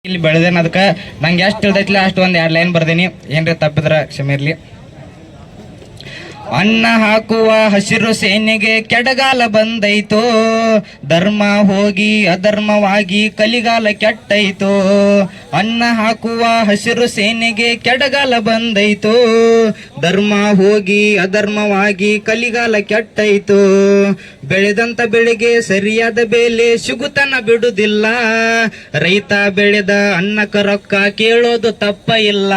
ಇಲ್ಲಿ ಬೆಳೆದೇನ ಅದಕ್ಕೆ ನಂಗೆ ಎಷ್ಟು ತಿಳಿದೈತಿಲ್ಲ ಅಷ್ಟು ಒಂದು 2 ಲೈನ್ ಬರ್ದೇನಿ. ಏನ್ರಿ ತಪ್ಪಿದ್ರ ಕ್ಷಮೆ ಇರ್ಲಿ. ಅನ್ನ ಹಾಕುವ ಹಸಿರು ಸೇನೆಗೆ ಕೆಡಗಾಲ ಬಂದೈತೋ, ಧರ್ಮ ಹೋಗಿ ಅಧರ್ಮವಾಗಿ ಕಲಿಗಾಲ ಕೆಟ್ಟೈತೋ. ಅನ್ನ ಹಾಕುವ ಹಸಿರು ಸೇನೆಗೆ ಕೆಡಗಾಲ ಬಂದೈತೋ, ಧರ್ಮ ಹೋಗಿ ಅಧರ್ಮವಾಗಿ ಕಲಿಗಾಲ ಕೆಟ್ಟೈತೋ. ಬೆಳೆದಂತ ಬೆಳೆಗೆ ಸರಿಯಾದ ಬೆಲೆ ಸಿಗುತನ ಬಿಡುದಿಲ್ಲ, ರೈತ ಬೆಳೆದ ಅನ್ನಕ ರೊಕ್ಕ ಕೇಳೋದು ತಪ್ಪ ಇಲ್ಲ.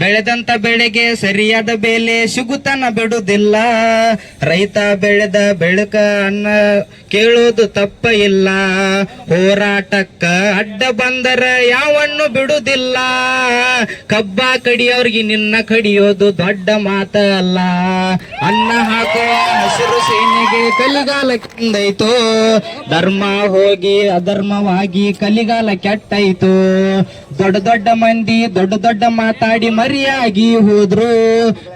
ಬೆಳೆದಂತ ಬೆಳೆಗೆ ಸರಿಯಾದ ಬೆಲೆ ಸಿಗುತನ ಬಿಡುದಿಲ್ಲ, ರೈತ ಬೆಳೆದ ಬೆಳಕ ಅನ್ನ ಕೇಳೋದು ತಪ್ಪ ಇಲ್ಲ. ಹೋರಾಟಕ್ಕ ಅಡ್ಡ ಬಂದರ ಯಾವನ್ನು ಬಿಡುದಿಲ್ಲ, ಕಬ್ಬ ಕಡಿಯೋರ್ಗಿ ನಿನ್ನ ಕಡಿಯೋದು ದೊಡ್ಡ ಮಾತ ಅಲ್ಲ. ಅನ್ನ ಹಾಕುವ ಹಸಿರು ಸೇನೆಗೆ ಕಲಿಗಾಲ ಕೆಂದೈತೋ, ಧರ್ಮ ಹೋಗಿ ಅಧರ್ಮವಾಗಿ ಕಲಿಗಾಲ ಕೆಟ್ಟೈತು. ದೊಡ್ಡ ದೊಡ್ಡ ಮಂದಿ ದೊಡ್ಡ ಮಾತಾಡಿ ಮರಿಯಾಗಿ ಹೋದ್ರು,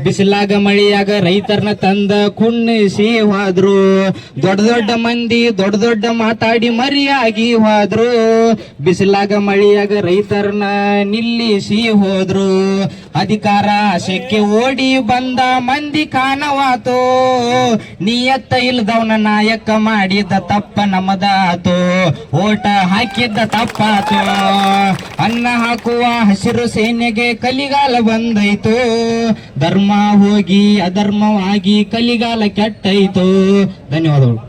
ಬಿಸಿಲಾಗ ಮಳೆಯಾಗ ರೈತರನ್ನ ತಂದ ಕುಣ್ಣಿಸಿ ಹೋದ್ರು. ದೊಡ್ಡ ಮಂದಿ ದೊಡ್ಡ ಮಾತಾಡಿ ಮರಿಯಾಗಿ ಹೋದ್ರು, ಬಿಸಿಲಾಗ ಮಳೆಯಾಗ ರೈತರನ್ನ ನಿಲ್ಲಿಸಿ ಹೋದ್ರು. ಅಧಿಕಾರ ಆಸೆಕ್ಕೆ ಓಡಿ ಬಂದ ಮಂದಿ ಕಾಣವಾತೋ, ನಿಯತ್ತ ಇಲ್ದವನ ನಾಯಕ ಮಾಡಿದ ತಪ್ಪ ನಮದಾತೋ, ಓಟ ಹಾಕಿದ್ದ ತಪ್ಪಾತೋ. ಅನ್ನ ಹಾಕುವ ಹಸಿರು ಸೇನೆಗೆ ಕಲಿಗಾಲ ಬಂದೈತೋ, ಧರ್ಮ ಹೋಗಿ ಅಧರ್ಮವಾಗಿ ಕಲಿಗಾಲ ಕೆಟ್ಟೈತೋ. ಧನ್ಯವಾದಗಳು.